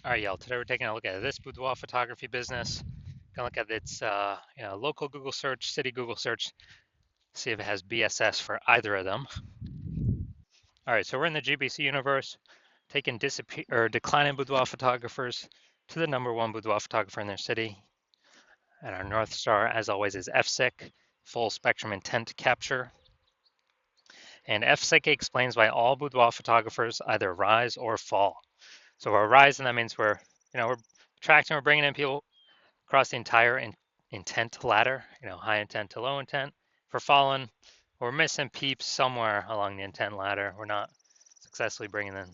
All right, y'all. Today we're taking a look at this boudoir photography business. Gonna look at its local Google search, city Google search, see if it has BSS for either of them. All right, so we're in the GBC universe, taking declining boudoir photographers to the number one boudoir photographer in their city. And our North Star, as always, is FSIC, full spectrum intent capture. And FSIC explains why all boudoir photographers either rise or fall. So we're rising, that means we're attracting, we're bringing in people across the entire intent ladder, high intent to low intent. If we're falling, we're missing peeps somewhere along the intent ladder. We're not successfully bringing them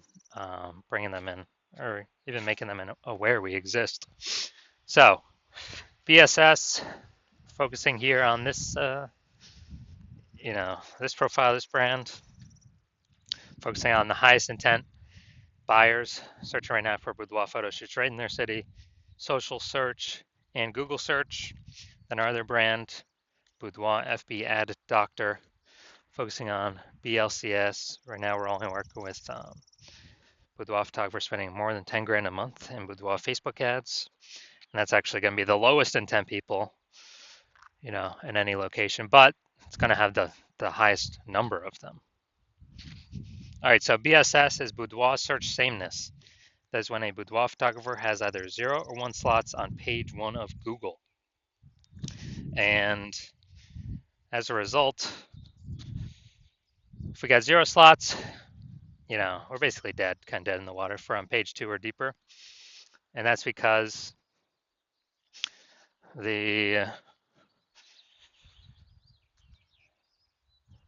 in, or even making them aware we exist. So, BSS, focusing here on this, this profile, this brand, focusing on the highest intent buyers, searching right now for boudoir photo shoots right in their city, social search, and Google search. Then our other brand, Boudoir FB Ad Doctor, focusing on BLCS. Right now, we're only working with boudoir photographers spending more than 10 grand a month in boudoir Facebook ads, and that's actually going to be the lowest intent people, in any location, but it's going to have the highest number of them. All right, so BSS is boudoir search sameness. That is when a boudoir photographer has either 0 or 1 slots on page 1 of Google. And as a result, if we got 0 slots, we're basically dead, kind of dead in the water for on page 2 or deeper. And that's because we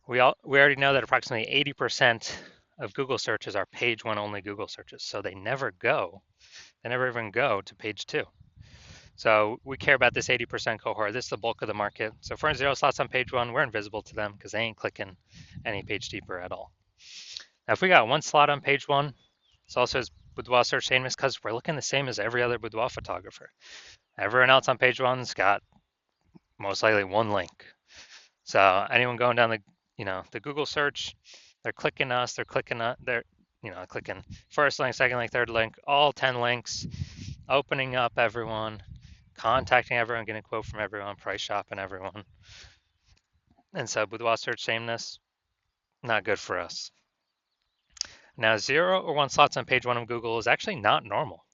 already know that approximately 80% of Google searches are page 1 only Google searches. So they never even go to page 2. So we care about this 80% cohort. This is the bulk of the market. So if we're in 0 slots on page 1, we're invisible to them because they ain't clicking any page deeper at all. Now, if we got 1 slot on page 1, it's also as boudoir search sameness because we're looking the same as every other boudoir photographer. Everyone else on page 1's got most likely 1 link. So anyone going down the Google search, they're clicking us, they're clicking first link, second link, third link, all 10 links, opening up everyone, contacting everyone, getting a quote from everyone, price shopping everyone. And so boudoir search sameness, not good for us. Now, 0 or 1 slots on page 1 of Google is actually not normal,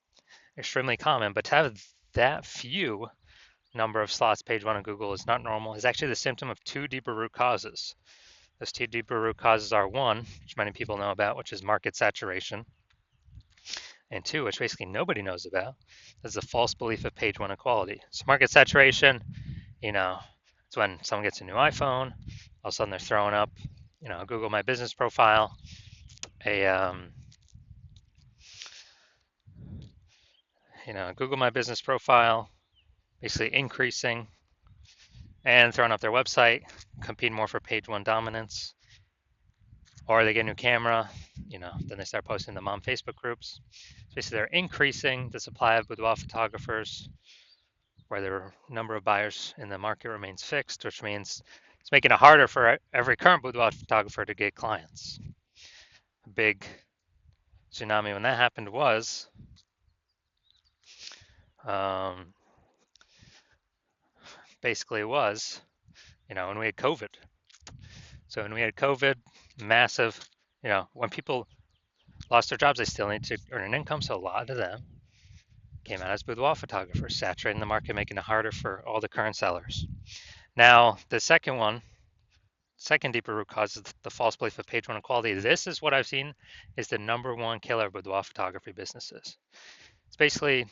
extremely common, but to have that few number of slots page 1 of Google is not normal. It's actually the symptom of 2 deeper root causes. Those 2 deeper root causes are 1, which many people know about, which is market saturation, and 2, which basically nobody knows about, is the false belief of page 1 equality. So market saturation, it's when someone gets a new iPhone, all of a sudden they're throwing up, Google My Business profile, Google My Business profile, basically increasing and throwing up their website, competing more for page 1 dominance, or they get a new camera, then they start posting them on Facebook groups. So basically they're increasing the supply of boudoir photographers where the number of buyers in the market remains fixed, which means it's making it harder for every current boudoir photographer to get clients. A big tsunami when that happened was when we had COVID. So when we had COVID, massive, when people lost their jobs, they still need to earn an income. So a lot of them came out as boudoir photographers, saturating the market, making it harder for all the current sellers. Now, the second deeper root cause is the false belief of page 1 equality. This is what I've seen is the number 1 killer of boudoir photography businesses. It's basically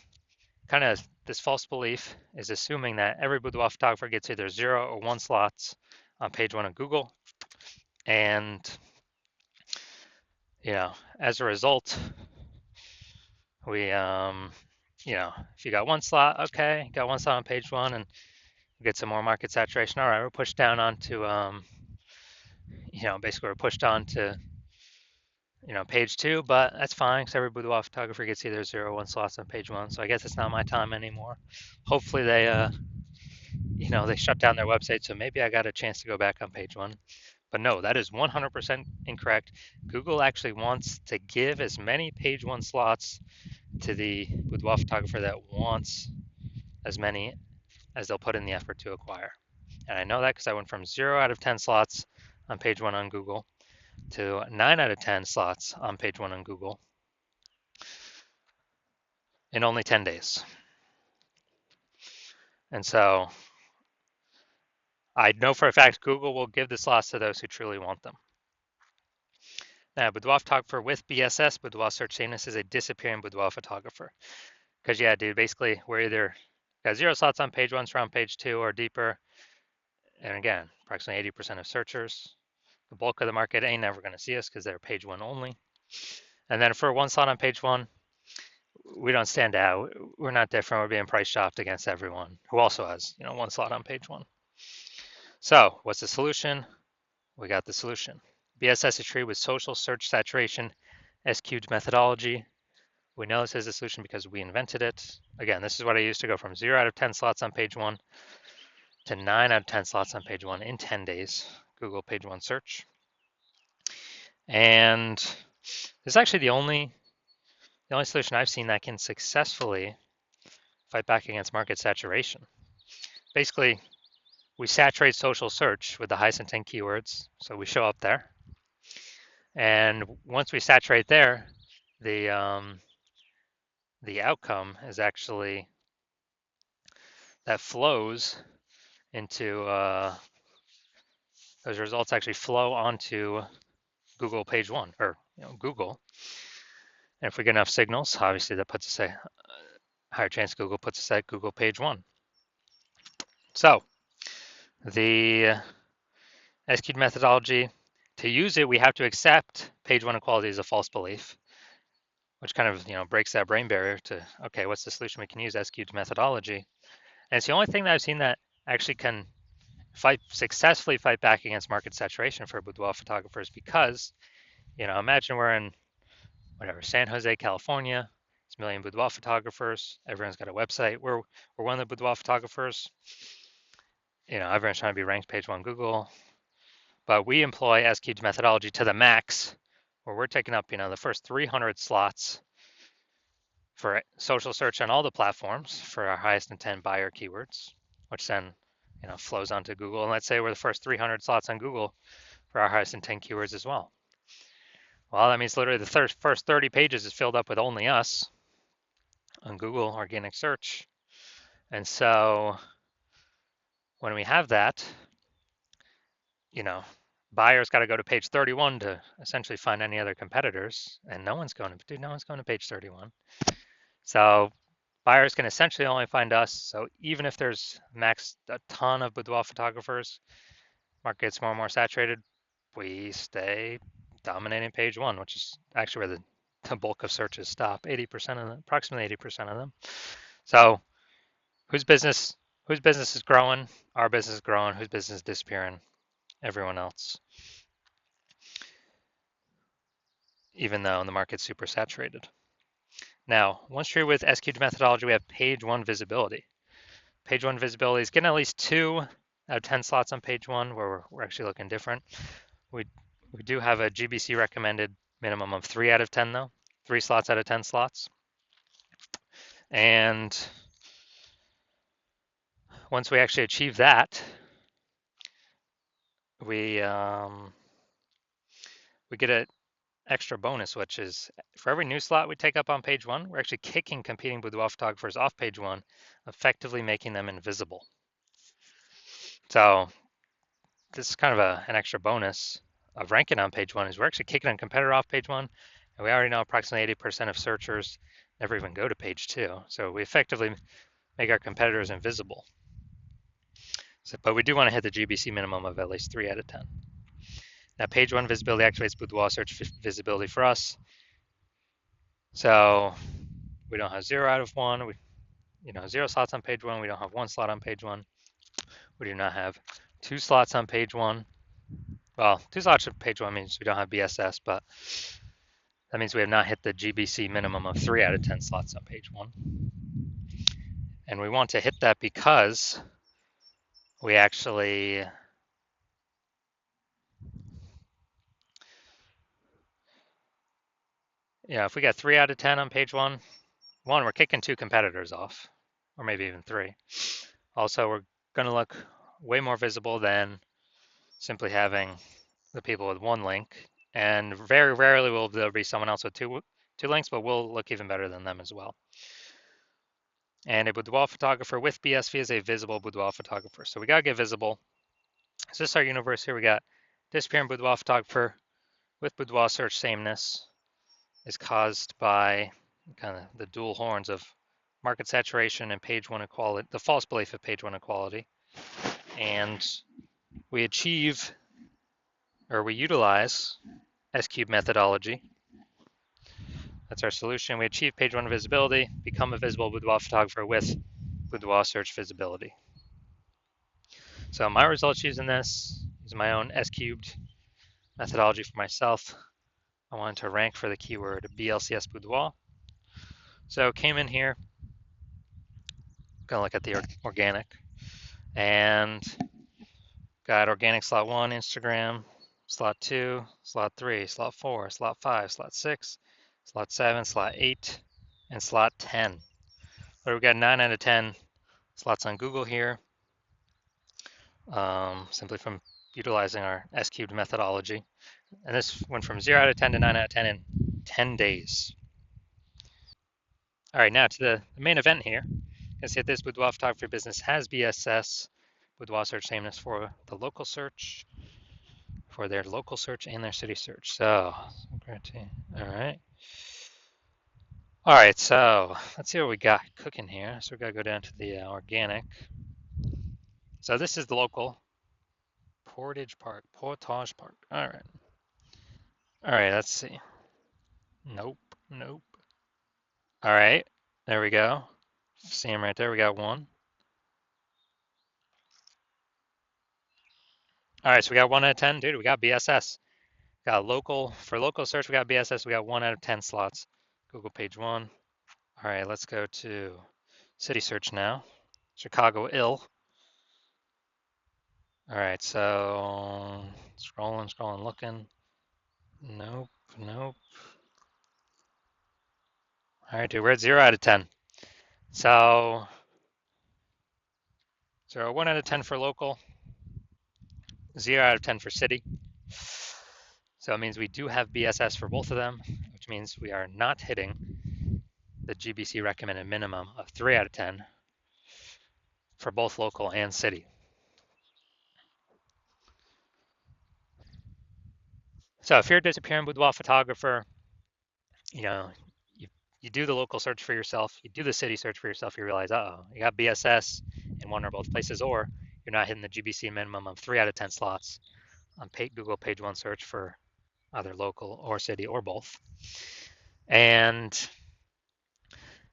kind of this false belief is assuming that every boudoir photographer gets either 0 or 1 slots on page 1 of Google. And, as a result, we, if you got 1 slot, okay, got 1 slot on page 1 and get some more market saturation. All right, we're pushed down onto, basically we're pushed on to, page 2, but that's fine because every boudoir photographer gets either 0 or 1 slots on page 1. So I guess it's not my time anymore. Hopefully they, they shut down their website. So maybe I got a chance to go back on page 1. But no, that is 100% incorrect. Google actually wants to give as many page one slots to the boudoir photographer that wants as many as they'll put in the effort to acquire. And I know that because I went from 0 out of 10 slots on page one on Google to 9 out of 10 slots on page one on Google in only 10 days. And so I know for a fact Google will give the slots to those who truly want them. Now, boudoir photographer with BSS, boudoir search sameness, is a disappearing boudoir photographer. Because yeah, dude, basically we're either got 0 slots on page one, so on page 2 or deeper. And again, approximately 80% of searchers. The bulk of the market ain't never going to see us because they're page one only. And then for 1 slot on page one, we don't stand out. We're not different. We're being price shopped against everyone who also has, 1 slot on page one. So what's the solution? We got the solution. BSS tree with social search saturation, SQ'd methodology. We know this is a solution because we invented it. Again, this is what I used to go from 0 out of 10 slots on page one to 9 out of 10 slots on page one in 10 days. Google page one search. And this is actually the only solution I've seen that can successfully fight back against market saturation. Basically, we saturate social search with the highest intent keywords, so we show up there. And once we saturate there, the outcome is actually that flows into those results actually flow onto Google page one, or Google. And if we get enough signals, obviously that puts us a higher chance Google puts us at Google page one. So the SQ'd methodology, to use it, we have to accept page one equality as a false belief, which kind of breaks that brain barrier to, okay, what's the solution? We can use SQ'd methodology. And it's the only thing that I've seen that actually can successfully fight back against market saturation for boudoir photographers, because imagine we're in San Jose, California. It's a million boudoir photographers. Everyone's got a website. We're one of the boudoir photographers. Everyone's trying to be ranked page one Google, but we employ SQ'd methodology to the max, where we're taking up the first 300 slots for social search on all the platforms for our highest intent buyer keywords, which then flows onto Google. And let's say we're the first 300 slots on Google for our highest intent keywords as well. Well, that means literally the first 30 pages is filled up with only us on Google organic search. And so when we have that, buyers got to go to page 31 to essentially find any other competitors, and no one's going to page 31. So buyers can essentially only find us. So even if there's max a ton of boudoir photographers, market gets more and more saturated, we stay dominating page one, which is actually where the bulk of searches stop. 80% of them, approximately 80% of them. So whose business is growing? Our business is growing. Whose business is disappearing? Everyone else. Even though the market's super saturated. Now, once true with SQ'd methodology, we have page one visibility. Page one visibility is getting at least 2 out of 10 slots on page one, where we're actually looking different. We do have a GBC recommended minimum of 3 out of 10 though, 3 slots out of 10 slots. And once we actually achieve that, we get an extra bonus, which is for every new slot we take up on page one, we're actually kicking competing boudoir photographers off page one, effectively making them invisible. So this is kind of an extra bonus of ranking on page one, is we're actually kicking a competitor off page one, and we already know approximately 80% of searchers never even go to page two. So we effectively make our competitors invisible. But we do want to hit the GBC minimum of at least 3 out of 10. Now, page one visibility activates boudoir search visibility for us. So we don't have 0 out of 1. We, 0 slots on page one. We don't have 1 slot on page one. We do not have 2 slots on page one. Well, 2 slots on page one means we don't have BSS, but that means we have not hit the GBC minimum of 3 out of 10 slots on page one. And we want to hit that because we actually Yeah, if we got 3 out of 10 on page one, we're kicking 2 competitors off, or maybe even 3. Also, we're going to look way more visible than simply having the people with 1 link, and very rarely will there be someone else with two links, but we'll look even better than them as well. And a boudoir photographer with BSV is a visible boudoir photographer. So we got to get visible. So this is our universe here. We got disappearing boudoir photographer with boudoir search sameness is caused by kind of the dual horns of market saturation and page 1 equality, the false belief of page 1 equality. And we achieve, or we utilize S-cube methodology. That's our solution. We achieve page 1 visibility, become a visible boudoir photographer with boudoir search visibility. So my results using this is my own S-cubed methodology for myself. I wanted to rank for the keyword BLCS boudoir. So came in here, gonna look at the organic, and got organic slot 1, Instagram, slot 2, slot 3, slot 4, slot 5, slot 6, slot 7, slot 8, and slot 10. But we got 9 out of 10 slots on Google here, simply from utilizing our S-cubed methodology. And this went from 0 out of 10 to 9 out of 10 in 10 days. All right, now to the main event here. You can see that this boudoir photography business has BSS, boudoir search sameness for the local search, for their local search and their city search. So, all right. All right, so let's see what we got cooking here. So we gotta go down to the organic. So this is the local Portage Park. All right. All right, let's see. Nope. All right, there we go. See him right there. We got 1. All right, so we got 1 out of 10. Dude, we got BSS. Got local, for local search, we got BSS. We got 1 out of 10 slots. Google page 1. All right, let's go to city search now. Chicago ill. All right, so scrolling, looking. Nope. All right, dude, we're at 0 out of 10. So 1 out of 10 for local, 0 out of 10 for city. So it means we do have BSS for both of them, which means we are not hitting the GBC recommended minimum of 3 out of 10 for both local and city. So if you're a disappearing boudoir photographer, you know, you do the local search for yourself, you do the city search for yourself, you realize, you got BSS in one or both places, or you're not hitting the GBC minimum of 3 out of 10 slots on Google page 1 search for either local or city or both. And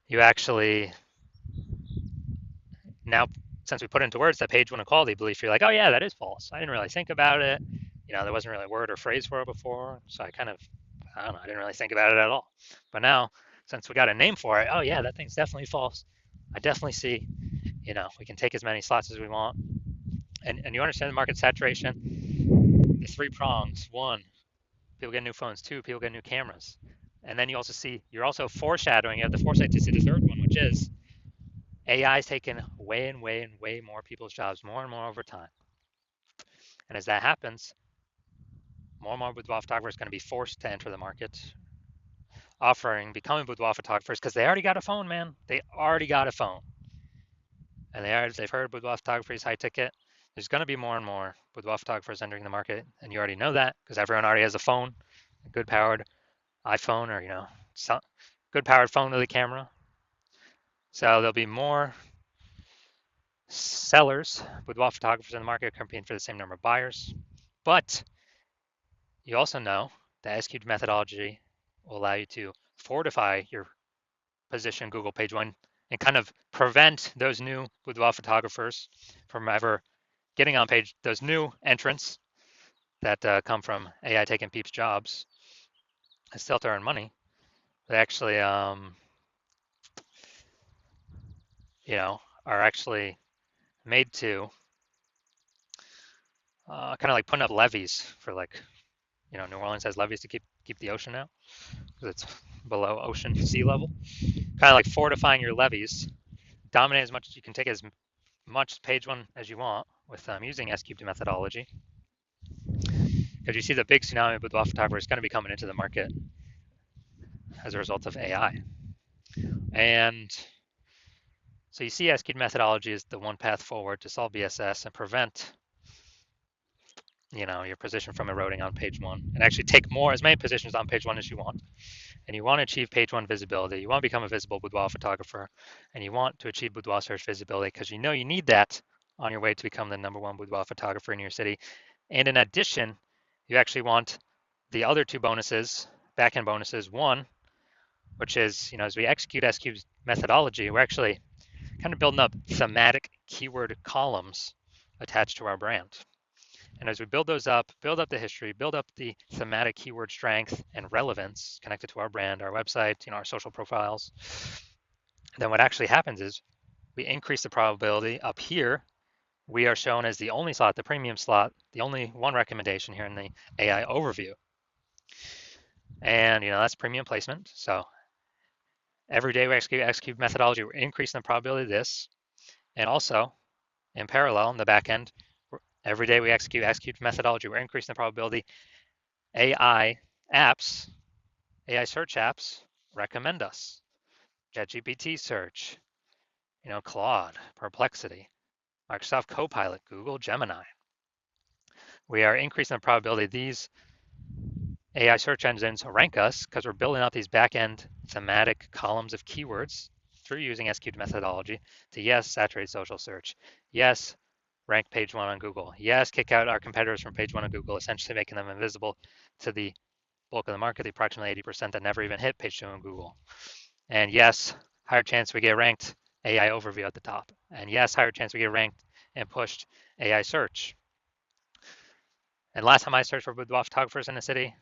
you actually, now, since we put into words that page 1 equality belief, you're like, oh yeah, that is false. I didn't really think about it. There wasn't really a word or phrase for it before. So I don't know, I didn't really think about it at all. But now, since we got a name for it, oh yeah, that thing's definitely false. I definitely see, we can take as many slots as we want. And you understand the market saturation, the 3 prongs. 1, people get new phones. 2, people get new cameras. And then you also see, you're also foreshadowing, you have the foresight to see the third one, which is AI is taking way more people's jobs, more and more over time. And as that happens, more and more boudoir photographers are going to be forced to enter the market, becoming boudoir photographers, because they already got a phone, man. They already got a phone. And they've heard boudoir photography is high ticket. There's going to be more and more boudoir photographers entering the market, and you already know that because everyone already has a phone, a good powered iPhone, or good powered phone with a camera. So there'll be more sellers, boudoir photographers in the market competing for the same number of buyers. But you also know the S-cubed methodology will allow you to fortify your position Google page 1 and kind of prevent those new boudoir photographers from ever getting on page, those new entrants that come from AI taking people's jobs and still to earn money. They actually, are actually made to kind of like putting up levees for New Orleans has levees to keep the ocean out because it's below ocean sea level, kind of like fortifying your levees. Dominate as much as you can, take as much page one as you want with using S-cubed methodology. Because you see the big tsunami of boudoir photography is going to be coming into the market as a result of AI. And so you see S-cubed methodology is the one path forward to solve BSS and prevent your position from eroding on page one, and actually take as many positions on page one as you want. And you want to achieve page one visibility. You want to become a visible boudoir photographer, and you want to achieve boudoir search visibility because you need that on your way to become the #1 boudoir photographer in your city. And in addition, you actually want the other two bonuses, back-end bonuses. One, which is, as we execute S-cubed methodology, we're actually kind of building up thematic keyword columns attached to our brand. And as we build those up, build up the history, build up the thematic keyword strength and relevance connected to our brand, our website, our social profiles, then what actually happens is we increase the probability. Up here, we are shown as the only slot, the premium slot, the only one recommendation here in the AI overview. And that's premium placement. So every day we execute methodology, we're increasing the probability of this. And also, in parallel, in the back end, every day we execute methodology, we're increasing the probability AI apps, AI search apps recommend us. ChatGPT search, Claude, Perplexity, Microsoft Copilot, Google Gemini. We are increasing the probability these AI search engines rank us because we're building out these back-end thematic columns of keywords through using S-cubed methodology to, yes, saturate social search. Yes, rank page one on Google. Yes, kick out our competitors from page one on Google, essentially making them invisible to the bulk of the market, the approximately 80% that never even hit page two on Google. And yes, higher chance we get ranked AI overview at the top. And yes, higher chance we get ranked and pushed AI search. And last time I searched for boudoir photographers in the city,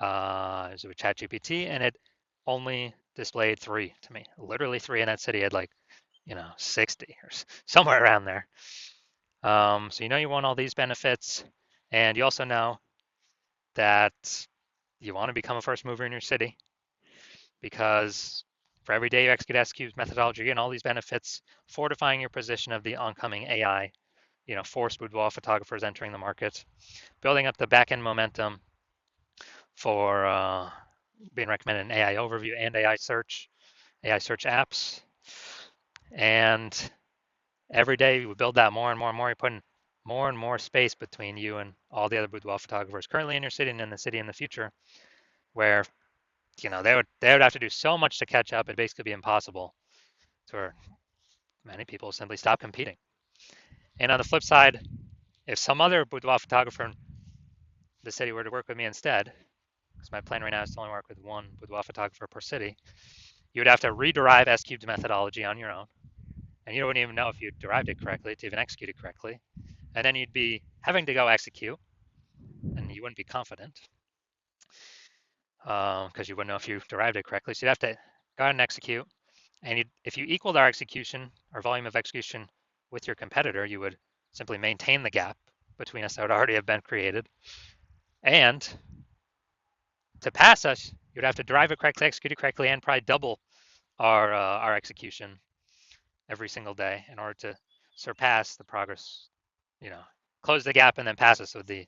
it was with ChatGPT, and it only displayed 3 to me. Literally 3 in that city had 60 or somewhere around there. So you want all these benefits, and you also know that you want to become a first mover in your city, because for every day you execute S-cubed methodology, you're getting all these benefits, fortifying your position of the oncoming AI, forced boudoir photographers entering the market, building up the back-end momentum for being recommended in AI overview and AI search apps. And every day we build that more and more and more. You're putting more and more space between you and all the other boudoir photographers currently in your city and in the city in the future, where they would have to do so much to catch up. It'd basically be impossible, for many people simply stop competing. And on the flip side, if some other boudoir photographer in the city were to work with me instead, because my plan right now is to only work with one boudoir photographer per city, you would have to rederive S-cubed methodology on your own, and you wouldn't even know if you derived it correctly to even execute it correctly. And then you'd be having to go execute, and you wouldn't be confident because you wouldn't know if you derived it correctly. So you'd have to go ahead and execute. And if you equaled our execution, our volume of execution with your competitor, you would simply maintain the gap between us that would already have been created. And to pass us, you'd have to derive it correctly, execute it correctly, and probably double our execution every single day in order to surpass the progress, close the gap and then pass us with the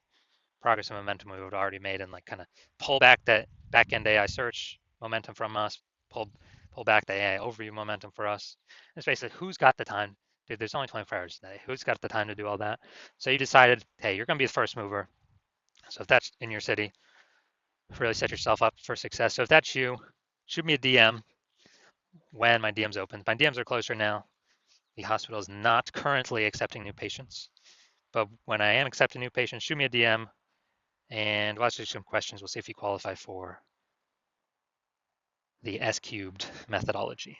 progress and momentum we would already made, and kind of pull back that back-end AI search momentum from us, pull back the AI overview momentum for us. It's basically, who's got the time? Dude, there's only 24 hours a day. Who's got the time to do all that? So you decided, hey, you're going to be the first mover. So if that's in your city, really set yourself up for success. So if that's you, shoot me a DM when my DM's open. My DMs are closed right now. The hospital is not currently accepting new patients, but when I am accepting new patients, shoot me a DM and we'll ask you some questions. We'll see if you qualify for the S-cubed methodology.